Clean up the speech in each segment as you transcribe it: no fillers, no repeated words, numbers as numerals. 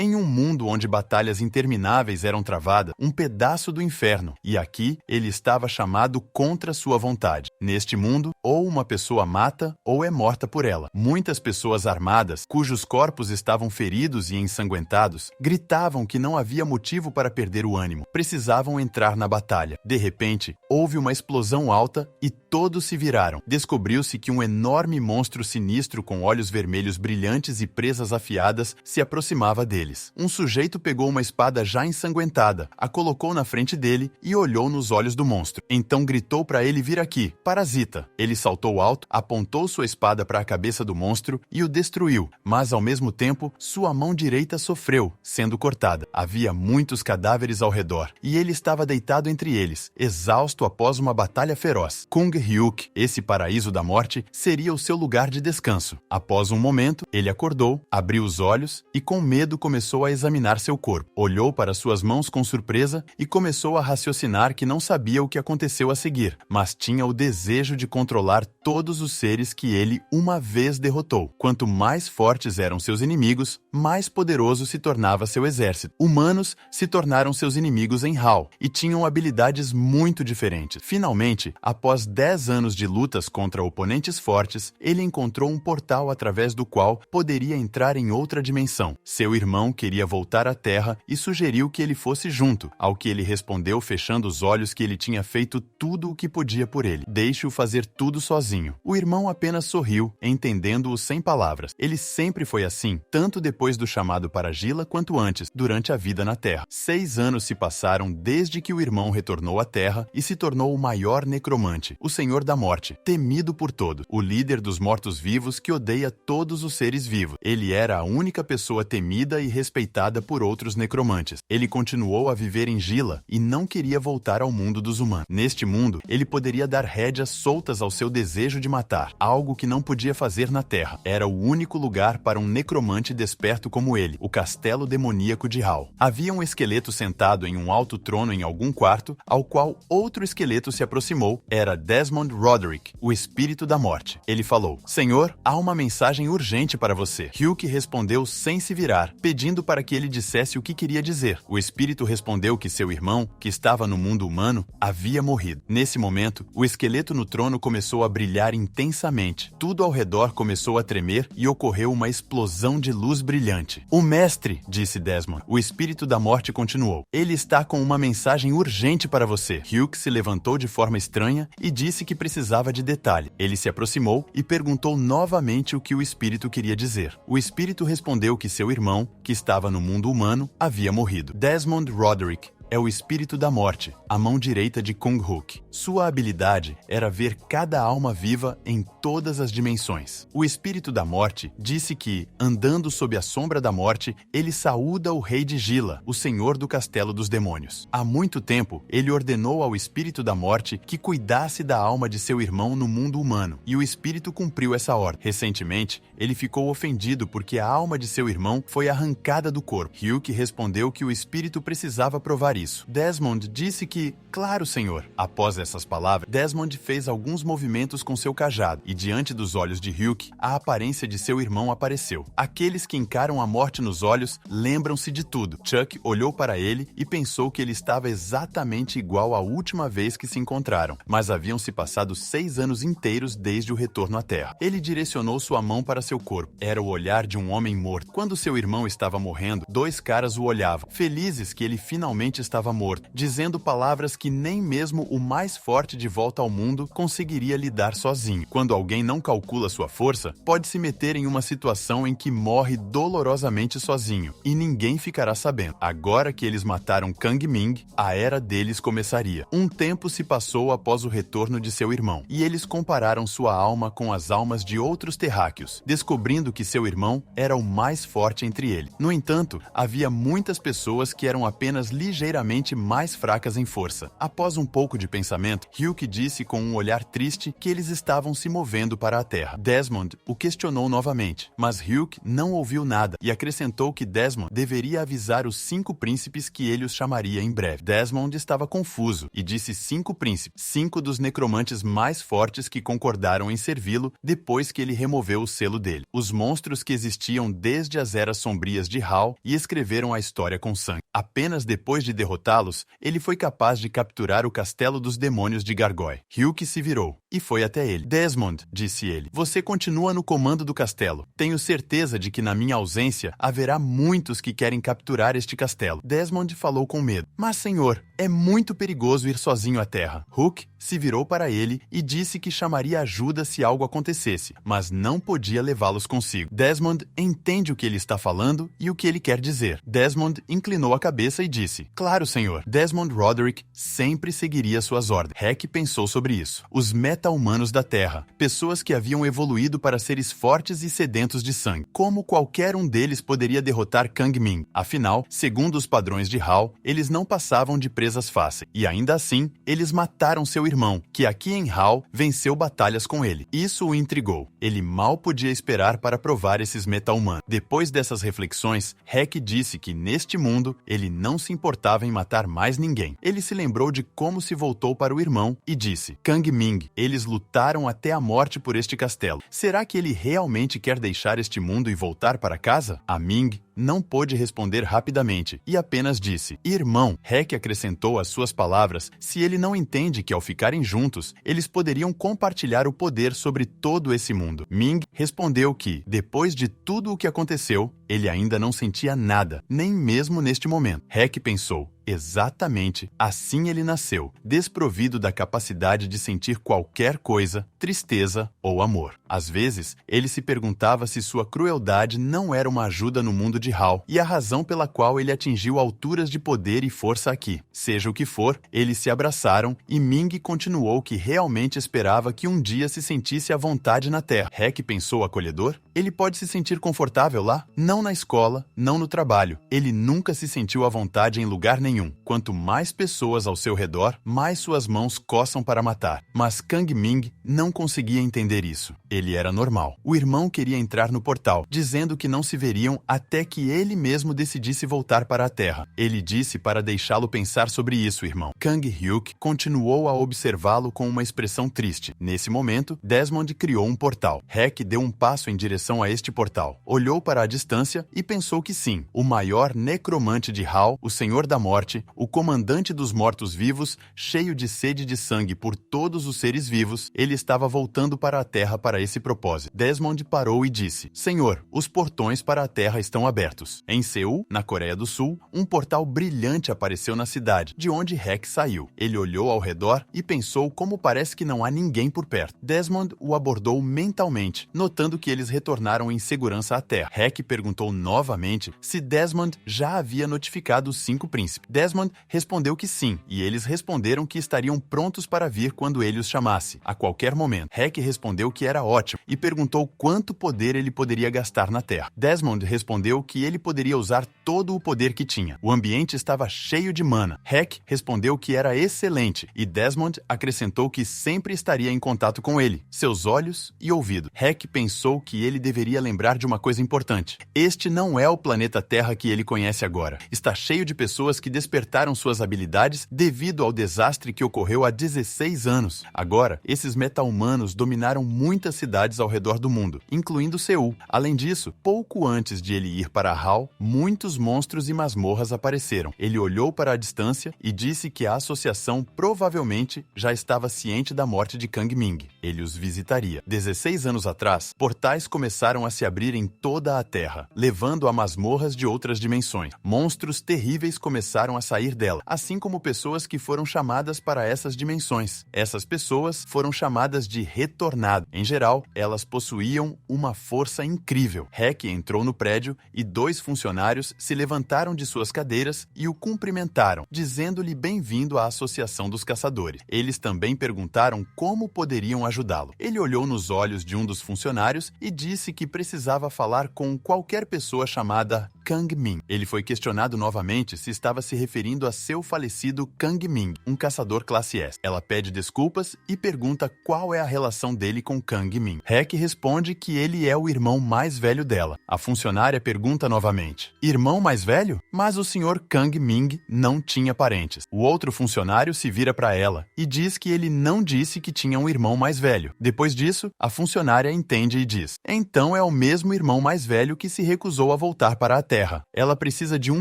Em um mundo onde batalhas intermináveis eram travadas, um pedaço do inferno, e aqui ele estava chamado contra sua vontade. Neste mundo, ou uma pessoa mata ou é morta por ela. Muitas pessoas armadas, cujos corpos estavam feridos e ensanguentados, gritavam que não havia motivo para perder o ânimo. Precisavam entrar na batalha. De repente, houve uma explosão alta e todos se viraram. Descobriu-se que um enorme monstro sinistro com olhos vermelhos brilhantes e presas afiadas se aproximava deles. Um sujeito pegou uma espada já ensanguentada, a colocou na frente dele e olhou nos olhos do monstro. Então gritou para ele vir aqui, parasita. Ele saltou alto, apontou sua espada para a cabeça do monstro e o destruiu, mas ao mesmo tempo, sua mão direita sofreu, sendo cortada. Havia muitos cadáveres ao redor, e ele estava deitado entre eles, exausto após uma batalha feroz. Kung Hyuk, esse paraíso da morte, seria o seu lugar de descanso. Após um momento, ele acordou, abriu os olhos e com medo começou a examinar seu corpo. Olhou para suas mãos com surpresa e começou a raciocinar que não sabia o que aconteceu a seguir, mas tinha o desejo de controlar todos os seres que ele uma vez derrotou. Quanto mais fortes eram seus inimigos, mais poderoso se tornava seu exército. Humanos se tornaram seus inimigos em HAL e tinham habilidades muito diferentes. Finalmente, após 10 anos de lutas contra oponentes fortes, ele encontrou um portal através do qual poderia entrar em outra dimensão. Seu irmão queria voltar à Terra e sugeriu que ele fosse junto, ao que ele respondeu fechando os olhos que ele tinha feito tudo o que podia por ele. Deixe-o fazer tudo sozinho. O irmão apenas sorriu, entendendo-o sem palavras. Ele sempre foi assim, tanto depois do chamado para Gila quanto antes, durante a vida na Terra. 6 anos se passaram desde que o irmão retornou à Terra e se tornou o maior necromante, o Senhor da Morte, temido por todos, o líder dos mortos-vivos que odeia todos os seres vivos. Ele era a única pessoa temida e respeitada por outros necromantes. Ele continuou a viver em Gila e não queria voltar ao mundo dos humanos. Neste mundo, ele poderia dar rédeas soltas ao seu desejo de matar, algo que não podia fazer na Terra. Era o único lugar para um necromante desperto como ele, o castelo demoníaco de HAL. Havia um esqueleto sentado em um alto trono em algum quarto, ao qual outro esqueleto se aproximou. Era Desmond Roderick, o espírito da morte. Ele falou: Senhor, há uma mensagem urgente para você. Hyuk respondeu sem se virar, pedindo para que ele dissesse o que queria dizer. O espírito respondeu que seu irmão, que estava no mundo humano, havia morrido. Nesse momento, o esqueleto no trono começou a brilhar intensamente. Tudo ao redor começou a tremer e ocorreu uma explosão de luz brilhante. O mestre, disse Desmond. O espírito da morte continuou. Ele está com uma mensagem urgente para você. Hyuk se levantou de forma estranha e disse que precisava de detalhe. Ele se aproximou e perguntou novamente o que o espírito queria dizer. O espírito respondeu que seu irmão, que estava no mundo humano, havia morrido. Desmond Roderick é o espírito da morte, a mão direita de Kung Hyuk. Sua habilidade era ver cada alma viva em todas as dimensões. O espírito da morte disse que, andando sob a sombra da morte, ele saúda o rei de Gila, o senhor do castelo dos demônios. Há muito tempo, ele ordenou ao espírito da morte que cuidasse da alma de seu irmão no mundo humano, e o espírito cumpriu essa ordem. Recentemente, ele ficou ofendido porque a alma de seu irmão foi arrancada do corpo. Hyuk respondeu que o espírito precisava provar isso. Desmond disse que, claro, senhor. Após essas palavras, Desmond fez alguns movimentos com seu cajado e diante dos olhos de Hyuk, a aparência de seu irmão apareceu. Aqueles que encaram a morte nos olhos lembram-se de tudo. Chuck olhou para ele e pensou que ele estava exatamente igual à última vez que se encontraram, mas haviam se passado 6 anos inteiros desde o retorno à Terra. Ele direcionou sua mão para seu corpo. Era o olhar de um homem morto. Quando seu irmão estava morrendo, 2 caras o olhavam, felizes que ele finalmente estava morto, dizendo palavras que nem mesmo o mais forte de volta ao mundo conseguiria lidar sozinho. Quando alguém não calcula sua força, pode se meter em uma situação em que morre dolorosamente sozinho, e ninguém ficará sabendo. Agora que eles mataram Kang Ming, a era deles começaria. Um tempo se passou após o retorno de seu irmão, e eles compararam sua alma com as almas de outros terráqueos, descobrindo que seu irmão era o mais forte entre eles. No entanto, havia muitas pessoas que eram apenas ligeiramente ligeiramente mais fracas em força. Após um pouco de pensamento, Hugh disse com um olhar triste que eles estavam se movendo para a Terra. Desmond o questionou novamente, mas Hugh não ouviu nada e acrescentou que Desmond deveria avisar os 5 príncipes que ele os chamaria em breve. Desmond estava confuso e disse 5 príncipes, 5 dos necromantes mais fortes que concordaram em servi-lo depois que ele removeu o selo dele. Os monstros que existiam desde as eras sombrias de Hal e escreveram a história com sangue. Apenas depois de derrotá-los, ele foi capaz de capturar o castelo dos demônios de Gargoyle. Hugh se virou e foi até ele. Desmond, disse ele, você continua no comando do castelo. Tenho certeza de que na minha ausência haverá muitos que querem capturar este castelo. Desmond falou com medo. Mas, senhor, é muito perigoso ir sozinho à terra. Hook se virou para ele e disse que chamaria ajuda se algo acontecesse, mas não podia levá-los consigo. Desmond entende o que ele está falando e o que ele quer dizer. Desmond inclinou a cabeça e disse, claro, senhor. Desmond Roderick sempre seguiria suas ordens. Heck pensou sobre isso. Os meta-humanos da Terra, pessoas que haviam evoluído para seres fortes e sedentos de sangue. Como qualquer um deles poderia derrotar Kang Ming? Afinal, segundo os padrões de Hal, eles não passavam de presas fáceis. E ainda assim, eles mataram seu irmão, que aqui em Hal venceu batalhas com ele. Isso o intrigou. Ele mal podia esperar para provar esses meta-humanos. Depois dessas reflexões, Heck disse que neste mundo ele não se importava em matar mais ninguém. Ele se lembrou de como se voltou para o irmão e disse, Kang Ming, eles lutaram até a morte por este castelo. Será que ele realmente quer deixar este mundo e voltar para casa? A Ming não pôde responder rapidamente e apenas disse, irmão. Heck acrescentou às suas palavras se ele não entende que ao ficarem juntos, eles poderiam compartilhar o poder sobre todo esse mundo. Ming respondeu que, depois de tudo o que aconteceu, ele ainda não sentia nada, nem mesmo neste momento. Heck pensou, exatamente assim ele nasceu, desprovido da capacidade de sentir qualquer coisa, tristeza ou amor. Às vezes, ele se perguntava se sua crueldade não era uma ajuda no mundo de Hal e a razão pela qual ele atingiu alturas de poder e força aqui. Seja o que for, eles se abraçaram e Ming continuou que realmente esperava que um dia se sentisse à vontade na Terra. Heck pensou acolhedor? Ele pode se sentir confortável lá? Não na escola, não no trabalho. Ele nunca se sentiu à vontade em lugar nenhum. Quanto mais pessoas ao seu redor, mais suas mãos coçam para matar. Mas Kang Ming não conseguia entender isso. Ele era normal. O irmão queria entrar no portal, dizendo que não se veriam até que ele mesmo decidisse voltar para a Terra. Ele disse para deixá-lo pensar sobre isso, irmão. Kang Hyuk continuou a observá-lo com uma expressão triste. Nesse momento, Desmond criou um portal. Heck deu um passo em direção a este portal. Olhou para a distância e pensou que sim, o maior necromante de Hal, o Senhor da Morte, o comandante dos mortos-vivos, cheio de sede de sangue por todos os seres vivos, ele estava voltando para a Terra para esse propósito. Desmond parou e disse, Senhor, os portões para a Terra estão abertos. Em Seul, na Coreia do Sul, um portal brilhante apareceu na cidade, de onde Heck saiu. Ele olhou ao redor e pensou como parece que não há ninguém por perto. Desmond o abordou mentalmente, notando que eles retornaram em segurança à Terra. Heck perguntou novamente se Desmond já havia notificado os 5 príncipes. Desmond respondeu que sim, e eles responderam que estariam prontos para vir quando ele os chamasse, a qualquer momento. Heck respondeu que era ótimo e perguntou quanto poder ele poderia gastar na Terra. Desmond respondeu que ele poderia usar todo o poder que tinha. O ambiente estava cheio de mana. Heck respondeu que era excelente e Desmond acrescentou que sempre estaria em contato com ele, seus olhos e ouvido. Heck pensou que ele deveria lembrar de uma coisa importante. Este não é o planeta Terra que ele conhece agora. Está cheio de pessoas que despertaram suas habilidades devido ao desastre que ocorreu há 16 anos. Agora, esses meta-humanos dominaram muitas cidades ao redor do mundo, incluindo Seul. Além disso, pouco antes de ele ir para Hal, muitos monstros e masmorras apareceram. Ele olhou para a distância e disse que a associação provavelmente já estava ciente da morte de Kang Ming. Ele os visitaria. 16 anos atrás, portais começaram a se abrir em toda a Terra, levando a masmorras de outras dimensões. Monstros terríveis começaram a sair dela, assim como pessoas que foram chamadas para essas dimensões. Essas pessoas foram chamadas de retornado. Em geral, elas possuíam uma força incrível. Heck entrou no prédio e 2 funcionários se levantaram de suas cadeiras e o cumprimentaram, dizendo-lhe bem-vindo à Associação dos Caçadores. Eles também perguntaram como poderiam ajudá-lo. Ele olhou nos olhos de um dos funcionários e disse que precisava falar com qualquer pessoa chamada Kang Min. Ele foi questionado novamente se estava se referindo a seu falecido Kang Ming, um caçador classe S. Ela pede desculpas e pergunta qual é a relação dele com Kang Min. Hek responde que ele é o irmão mais velho dela. A funcionária pergunta novamente: irmão mais velho? Mas o Sr. Kang Ming não tinha parentes. O outro funcionário se vira para ela e diz que ele não disse que tinha um irmão mais velho. Depois disso, a funcionária entende e diz: então é o mesmo irmão mais velho que se recusou a voltar para a Terra. Ela precisa de 1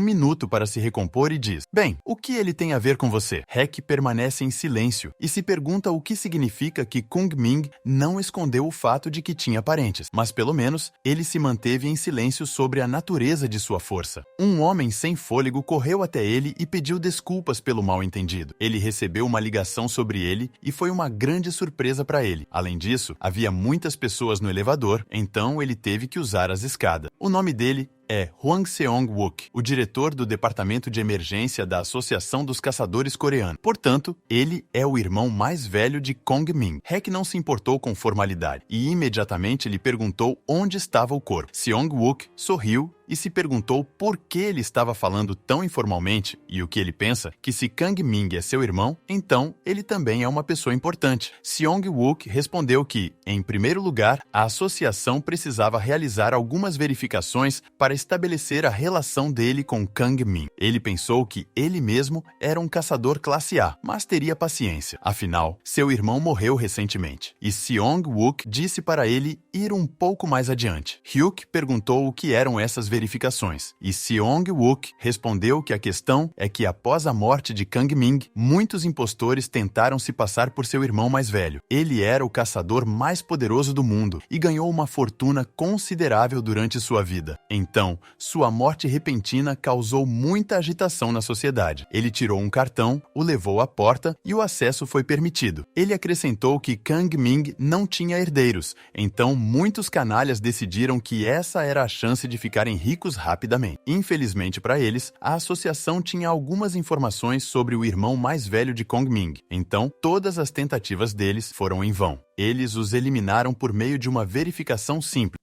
minuto para se recompor e diz: bem, o que ele tem a ver com você? Hek permanece em silêncio e se pergunta o que significa que Kang Ming não escondeu o fato de que tinha parentes, mas pelo menos ele se manteve em silêncio sobre a natureza de sua força. Um homem sem fôlego correu até ele e pediu desculpas pelo mal-entendido. Ele recebeu uma ligação sobre ele e foi uma grande surpresa para ele. Além disso, havia muitas pessoas no elevador, então ele teve que usar as escadas. O nome dele é Hwang Seong-wook, o diretor do Departamento de Emergência da Associação dos Caçadores Coreanos. Portanto, ele é o irmão mais velho de Kang Min. Hek não se importou com formalidade e imediatamente lhe perguntou onde estava o corpo. Seong-wook sorriu e se perguntou por que ele estava falando tão informalmente e o que ele pensa que se Kang Ming é seu irmão, então ele também é uma pessoa importante. Seong-wook respondeu que, em primeiro lugar, a associação precisava realizar algumas verificações para estabelecer a relação dele com Kang Min. Ele pensou que ele mesmo era um caçador classe A, mas teria paciência. Afinal, seu irmão morreu recentemente. E Seong-wook disse para ele ir um pouco mais adiante. Hyuk perguntou o que eram essas verificações, e Seong-wook respondeu que a questão é que após a morte de Kang Ming, muitos impostores tentaram se passar por seu irmão mais velho. Ele era o caçador mais poderoso do mundo e ganhou uma fortuna considerável durante sua vida. Então, sua morte repentina causou muita agitação na sociedade. Ele tirou um cartão, o levou à porta e o acesso foi permitido. Ele acrescentou que Kang Ming não tinha herdeiros, então muitos canalhas decidiram que essa era a chance de ficarem ricos rapidamente. Infelizmente para eles, a associação tinha algumas informações sobre o irmão mais velho de Kang Ming, então todas as tentativas deles foram em vão. Eles os eliminaram por meio de uma verificação simples.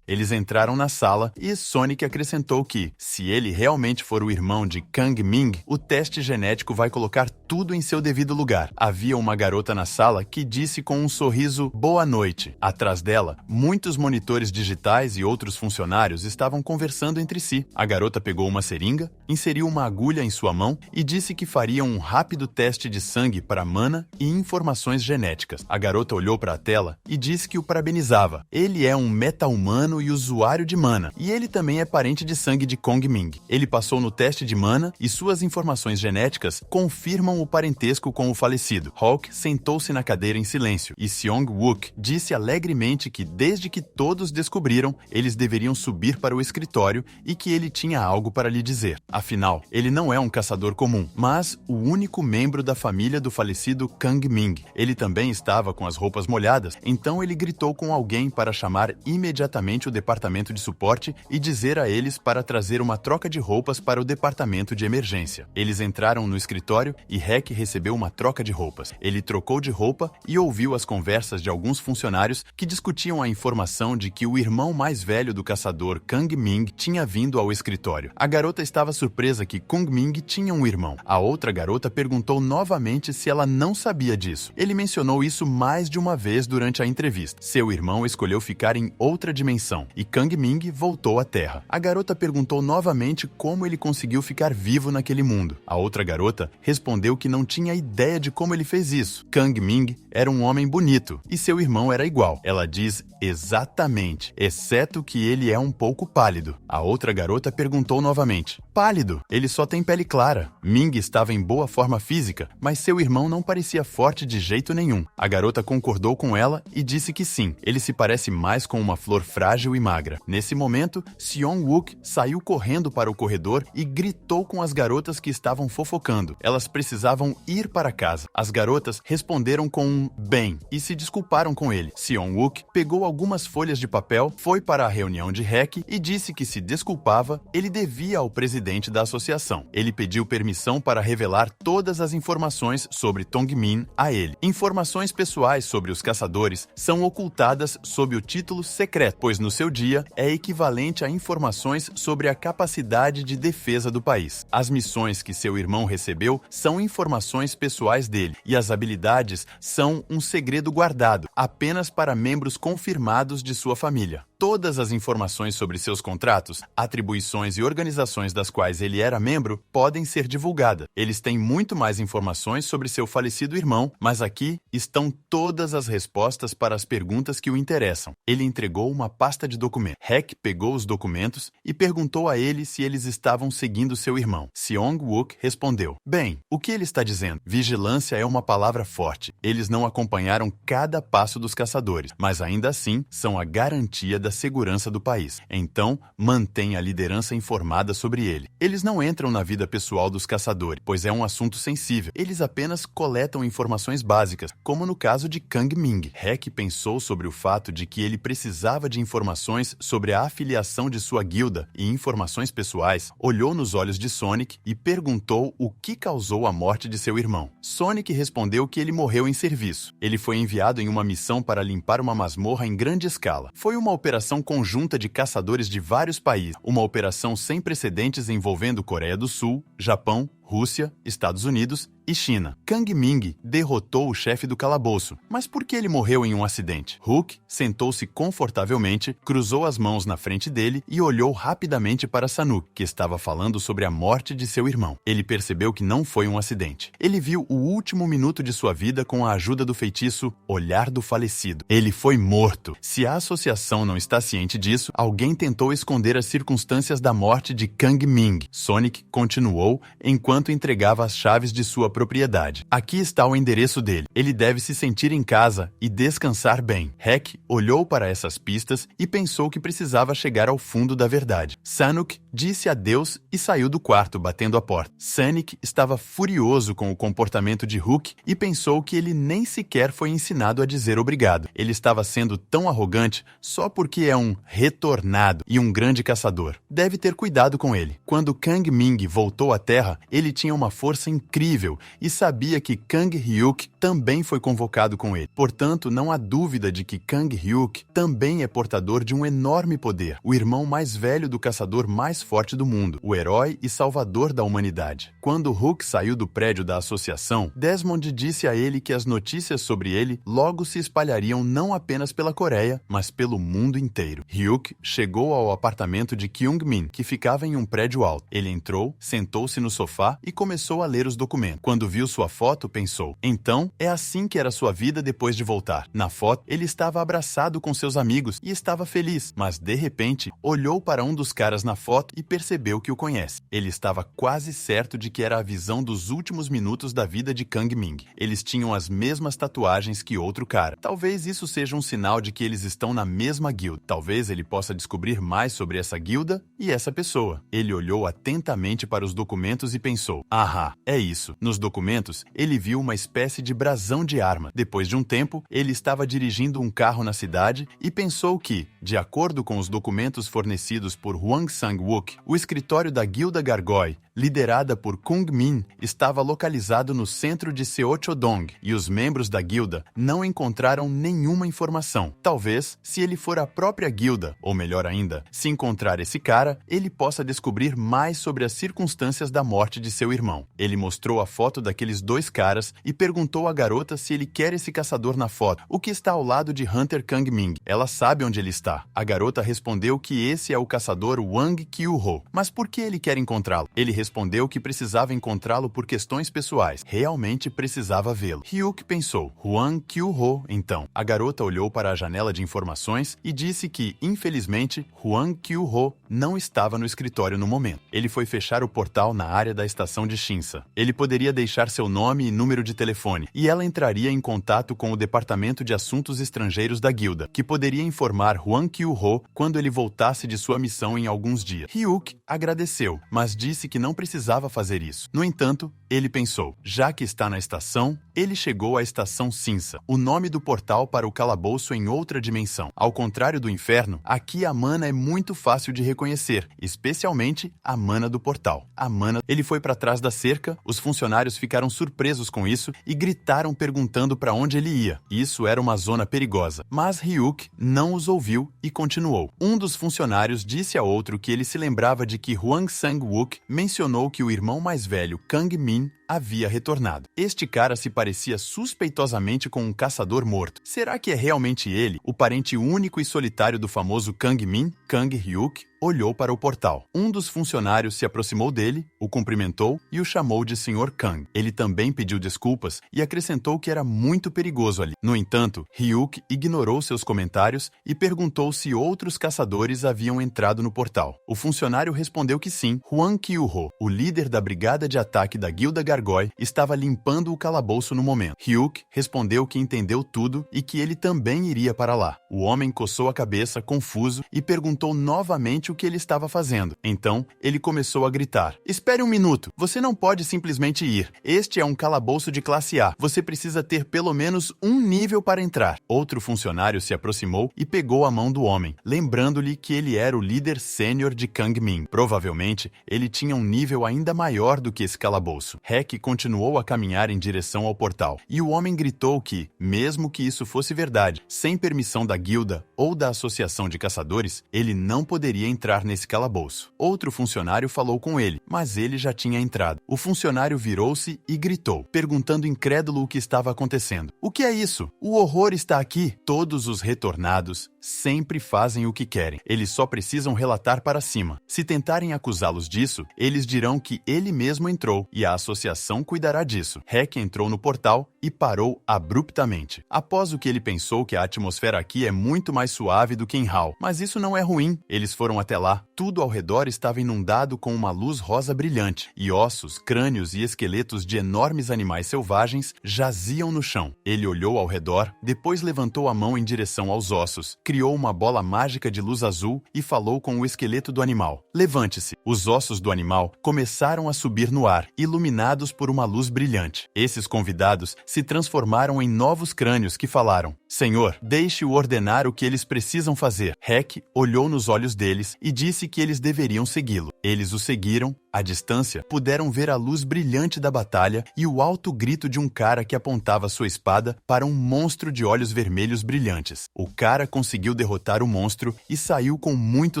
Eles entraram na sala e Sonic acrescentou que, se ele realmente for o irmão de Kang Ming, o teste genético vai colocar tudo em seu devido lugar. Havia uma garota na sala que disse com um sorriso "boa noite". Atrás dela, muitos monitores digitais e outros funcionários estavam conversando entre si. A garota pegou uma seringa, inseriu uma agulha em sua mão e disse que faria um rápido teste de sangue para mana e informações genéticas. A garota olhou para a tela e disse que o parabenizava. Ele é um meta-humano e usuário de mana, e ele também é parente de sangue de Kang Ming. Ele passou no teste de mana e suas informações genéticas confirmam o parentesco com o falecido. Hawk sentou-se na cadeira em silêncio e Seong-wook disse alegremente que desde que todos descobriram, eles deveriam subir para o escritório e que ele tinha algo para lhe dizer. Afinal, ele não é um caçador comum, mas o único membro da família do falecido Kang Ming. Ele também estava com as roupas molhadas, então ele gritou com alguém para chamar imediatamente o departamento de suporte e dizer a eles para trazer uma troca de roupas para o departamento de emergência. Eles entraram no escritório e Hek recebeu uma troca de roupas. Ele trocou de roupa e ouviu as conversas de alguns funcionários que discutiam a informação de que o irmão mais velho do caçador Kang Ming tinha vindo ao escritório. A garota estava surpresa que Kang Ming tinha um irmão. A outra garota perguntou novamente se ela não sabia disso. Ele mencionou isso mais de uma vez durante a entrevista. Seu irmão escolheu ficar em outra dimensão e Kang Ming voltou à Terra. A garota perguntou novamente como ele conseguiu ficar vivo naquele mundo. A outra garota respondeu que não tinha ideia de como ele fez isso. Kang Ming era um homem bonito e seu irmão era igual. Ela diz exatamente, exceto que ele é um pouco pálido. A outra garota perguntou novamente: pálido? Ele só tem pele clara. Ming estava em boa forma física, mas seu irmão não parecia forte de jeito nenhum. A garota concordou com ela e disse que sim, ele se parece mais com uma flor frágil e magra. Nesse momento, Seong-wook saiu correndo para o corredor e gritou com as garotas que estavam fofocando. Elas precisavam ir para casa. As garotas responderam com um bem e se desculparam com ele. Seong-wook pegou algumas folhas de papel, foi para a reunião de Hek e disse que se desculpava, ele devia ao presidente da associação. Ele pediu permissão para revelar todas as informações sobre Tong Min a ele. Informações pessoais sobre sobre os caçadores são ocultadas sob o título secreto, pois no seu dia é equivalente a informações sobre a capacidade de defesa do país. As missões que seu irmão recebeu são informações pessoais dele, e as habilidades são um segredo guardado apenas para membros confirmados de sua família. Todas as informações sobre seus contratos, atribuições e organizações das quais ele era membro podem ser divulgadas. Eles têm muito mais informações sobre seu falecido irmão, mas aqui estão todas as respostas para as perguntas que o interessam. Ele entregou uma pasta de documentos. Hack pegou os documentos e perguntou a ele se eles estavam seguindo seu irmão. Seong-wook respondeu: "Bem, o que ele está dizendo? Vigilância é uma palavra forte. Eles não acompanharam cada passo dos caçadores, mas ainda assim são a garantia da segurança do país. Então, mantém a liderança informada sobre ele. Eles não entram na vida pessoal dos caçadores, pois é um assunto sensível. Eles apenas coletam informações básicas, como no caso de Kang Ming." Hack pensou sobre o fato de que ele precisava de informações sobre a afiliação de sua guilda e informações pessoais, olhou nos olhos de Sonic e perguntou o que causou a morte de seu irmão. Sonic respondeu que ele morreu em serviço. Ele foi enviado em uma missão para limpar uma masmorra em grande escala. Foi uma operação conjunta de caçadores de vários países, uma operação sem precedentes envolvendo Coreia do Sul, Japão, Rússia, Estados Unidos e China. Kang Ming derrotou o chefe do calabouço, mas por que ele morreu em um acidente? Hook sentou-se confortavelmente, cruzou as mãos na frente dele e olhou rapidamente para Sanuk, que estava falando sobre a morte de seu irmão. Ele percebeu que não foi um acidente. Ele viu o último minuto de sua vida com a ajuda do feitiço Olhar do Falecido. Ele foi morto. Se a associação não está ciente disso, alguém tentou esconder as circunstâncias da morte de Kang Ming. Sonic continuou enquanto entregava as chaves de sua propriedade. Aqui está o endereço dele. Ele deve se sentir em casa e descansar bem. Hack olhou para essas pistas e pensou que precisava chegar ao fundo da verdade. Sanuk disse adeus e saiu do quarto, batendo a porta. Sonic estava furioso com o comportamento de Hook e pensou que ele nem sequer foi ensinado a dizer obrigado. Ele estava sendo tão arrogante só porque é um retornado e um grande caçador. Deve ter cuidado com ele. Quando Kang Ming voltou à Terra, ele tinha uma força incrível e sabia que Kang Hyuk também foi convocado com ele. Portanto, não há dúvida de que Kang Hyuk também é portador de um enorme poder, o irmão mais velho do caçador mais forte do mundo, o herói e salvador da humanidade. Quando Hook saiu do prédio da associação, Desmond disse a ele que as notícias sobre ele logo se espalhariam não apenas pela Coreia, mas pelo mundo inteiro. Hyuk chegou ao apartamento de Kyung-min, que ficava em um prédio alto. Ele entrou, sentou-se no sofá e começou a ler os documentos. Quando viu sua foto, pensou: então, é assim que era sua vida depois de voltar. Na foto, ele estava abraçado com seus amigos e estava feliz, mas de repente, olhou para um dos caras na foto e percebeu que o conhece. Ele estava quase certo de que era a visão dos últimos minutos da vida de Kang Ming. Eles tinham as mesmas tatuagens que outro cara. Talvez isso seja um sinal de que eles estão na mesma guilda. Talvez ele possa descobrir mais sobre essa guilda e essa pessoa. Ele olhou atentamente para os documentos e pensou: ahá, é isso. Nos documentos, ele viu uma espécie de brasão de arma. Depois de um tempo, ele estava dirigindo um carro na cidade e pensou que, de acordo com os documentos fornecidos por Hwang Sang-wook, o escritório da Guilda Gargoyle, liderada por Kung Min, estava localizado no centro de Seochodong e os membros da guilda não encontraram nenhuma informação. Talvez, se ele for a própria guilda, ou melhor ainda, se encontrar esse cara, ele possa descobrir mais sobre as circunstâncias da morte de seu irmão. Ele mostrou a foto daqueles dois caras e perguntou à garota se ele quer esse caçador na foto, o que está ao lado de Hunter Kang Ming. Ela sabe onde ele está. A garota respondeu que esse é o caçador Wang Kyu-ho. Mas por que ele quer encontrá-lo? Ele respondeu que precisava encontrá-lo por questões pessoais. Realmente precisava vê-lo. Hyuk pensou: Hwang Kyu-ho, então. A garota olhou para a janela de informações e disse que, infelizmente, Hwang Kyu-ho não estava no escritório no momento. Ele foi fechar o portal na área da estação de Shinsa. Ele poderia deixar seu nome e número de telefone, e ela entraria em contato com o Departamento de Assuntos Estrangeiros da Guilda, que poderia informar Hwang Kyu-ho quando ele voltasse de sua missão em alguns dias. Ryuk agradeceu, mas disse que não precisava fazer isso. No entanto, ele pensou, já que está na estação, ele chegou à Estação Cinza, o nome do portal para o calabouço em outra dimensão. Ao contrário do inferno, aqui a mana é muito fácil de reconhecer, especialmente a mana do portal. A mana, ele foi para trás da cerca, os funcionários ficaram surpresos com isso e gritaram perguntando para onde ele ia. Isso era uma zona perigosa, mas Ryuk não os ouviu e continuou. Um dos funcionários disse a outro que ele se lembrava de que Hwang Sang-wook mencionou que o irmão mais velho, Kang Min, havia retornado. Este cara se parecia suspeitosamente com um caçador morto. Será que é realmente ele, o parente único e solitário do famoso Kang Min? Kang Hyuk olhou para o portal. Um dos funcionários se aproximou dele, o cumprimentou e o chamou de Sr. Kang. Ele também pediu desculpas e acrescentou que era muito perigoso ali. No entanto, Ryuk ignorou seus comentários e perguntou se outros caçadores haviam entrado no portal. O funcionário respondeu que sim. Hwang Kyu-ho, o líder da brigada de ataque da Guilda Gargoyle, estava limpando o calabouço no momento. Ryuk respondeu que entendeu tudo e que ele também iria para lá. O homem coçou a cabeça, confuso, e perguntou novamente o que ele estava fazendo. Então, ele começou a gritar. Espere um minuto, você não pode simplesmente ir. Este é um calabouço de classe A. Você precisa ter pelo menos um nível para entrar. Outro funcionário se aproximou e pegou a mão do homem, lembrando-lhe que ele era o líder sênior de Kang Min. Provavelmente, ele tinha um nível ainda maior do que esse calabouço. Hek continuou a caminhar em direção ao portal, e o homem gritou que, mesmo que isso fosse verdade, sem permissão da guilda ou da associação de caçadores, ele não poderia entrar nesse calabouço. Outro funcionário falou com ele, mas ele já tinha entrado. O funcionário virou-se e gritou, perguntando incrédulo o que estava acontecendo. O que é isso? O horror está aqui. Todos os retornados sempre fazem o que querem. Eles só precisam relatar para cima. Se tentarem acusá-los disso, eles dirão que ele mesmo entrou e a associação cuidará disso. Hek entrou no portal e parou abruptamente. Após o que ele pensou que a atmosfera aqui é muito mais suave do que em Hall. Mas isso não é ruim. Eles foram até lá. Tudo ao redor estava inundado com uma luz rosa brilhante, e ossos, crânios e esqueletos de enormes animais selvagens jaziam no chão. Ele olhou ao redor, depois levantou a mão em direção aos ossos, criou uma bola mágica de luz azul e falou com o esqueleto do animal. Levante-se. Os ossos do animal começaram a subir no ar, iluminados por uma luz brilhante. Esses convidados se transformaram em novos crânios que falaram: Senhor, deixe-o ordenar o que eles precisam fazer. Hek olhou nos olhos deles e disse que eles deveriam segui-lo. Eles o seguiram. À distância, puderam ver a luz brilhante da batalha e o alto grito de um cara que apontava sua espada para um monstro de olhos vermelhos brilhantes. O cara conseguiu derrotar o monstro e saiu com muito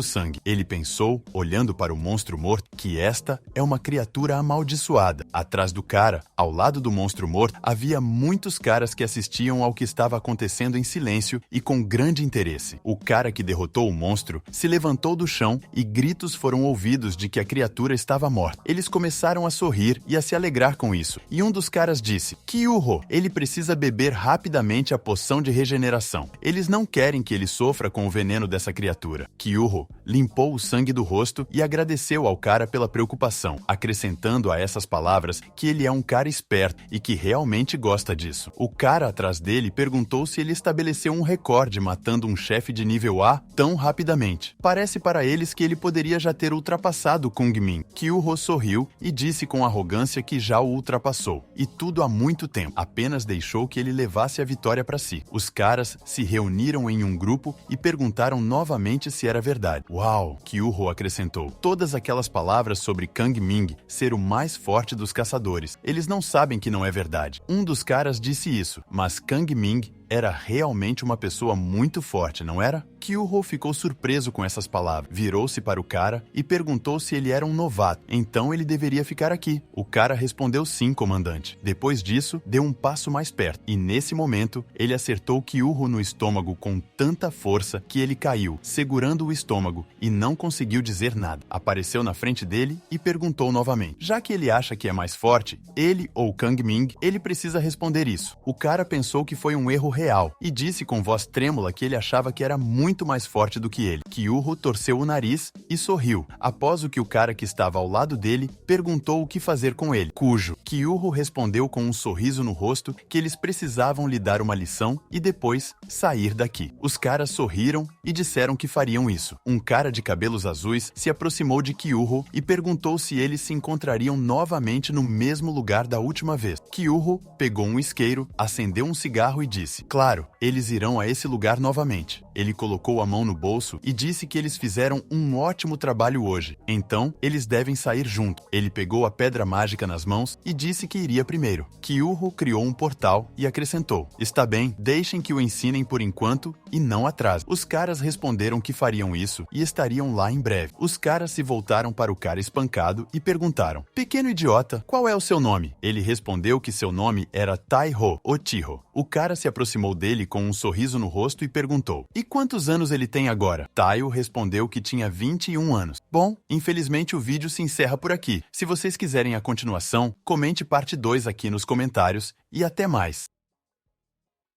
sangue. Ele pensou, olhando para o monstro morto, que esta é uma criatura amaldiçoada. Atrás do cara, ao lado do monstro morto, havia muitos caras que assistiam ao que estava acontecendo em silêncio e com grande interesse. O cara que derrotou o monstro se levantou do chão e gritos foram ouvidos de que a criatura estava morta. Eles começaram a sorrir e a se alegrar com isso. E um dos caras disse: Kyu-ho, ele precisa beber rapidamente a poção de regeneração. Eles não querem que ele sofra com o veneno dessa criatura. Kyu-ho limpou o sangue do rosto e agradeceu ao cara pela preocupação, acrescentando a essas palavras que ele é um cara esperto e que realmente gosta disso. O cara atrás dele perguntou se ele estabeleceu um recorde matando um chefe de nível A tão rapidamente. Parece para eles que ele poderia já ter ultrapassado Kung Min. Kyu-ho sorriu e disse com arrogância que já o ultrapassou, e tudo há muito tempo. Apenas deixou que ele levasse a vitória para si. Os caras se reuniram em um grupo e perguntaram novamente se era verdade. Uau! Kyu-ho acrescentou. Todas aquelas palavras sobre Kang Ming ser o mais forte dos caçadores. Eles não sabem que não é verdade. Um dos caras disse isso, mas Kang Ming era realmente uma pessoa muito forte, não era? Kyu-ho ficou surpreso com essas palavras. Virou-se para o cara e perguntou se ele era um novato. Então ele deveria ficar aqui. O cara respondeu sim, comandante. Depois disso, deu um passo mais perto. E nesse momento, ele acertou Kyu-ho no estômago com tanta força que ele caiu, segurando o estômago, e não conseguiu dizer nada. Apareceu na frente dele e perguntou novamente. Já que ele acha que é mais forte, ele ou Kang Ming, ele precisa responder isso. O cara pensou que foi um erro real e disse com voz trêmula que ele achava que era muito mais forte do que ele. Kyuho torceu o nariz e sorriu, após o que o cara que estava ao lado dele perguntou o que fazer com ele, cujo Kyuho respondeu com um sorriso no rosto que eles precisavam lhe dar uma lição e depois sair daqui. Os caras sorriram e disseram que fariam isso. Um cara de cabelos azuis se aproximou de Kyuho e perguntou se eles se encontrariam novamente no mesmo lugar da última vez. Kyuho pegou um isqueiro, acendeu um cigarro e disse: "Claro, eles irão a esse lugar novamente." Ele colocou a mão no bolso e disse que eles fizeram um ótimo trabalho hoje. Então, eles devem sair junto. Ele pegou a pedra mágica nas mãos e disse que iria primeiro. Kyuho criou um portal e acrescentou: "Está bem, deixem que o ensinem por enquanto e não atrasem." Os caras responderam que fariam isso e estariam lá em breve. Os caras se voltaram para o cara espancado e perguntaram: "Pequeno idiota, qual é o seu nome?" Ele respondeu que seu nome era Taiho Ochiho. O cara se aproximou dele com um sorriso no rosto e perguntou: "E quantos anos ele tem agora?" Taiho respondeu que tinha 21 anos. Bom, infelizmente o vídeo se encerra por aqui. Se vocês quiserem a continuação, comente parte 2 aqui nos comentários e até mais.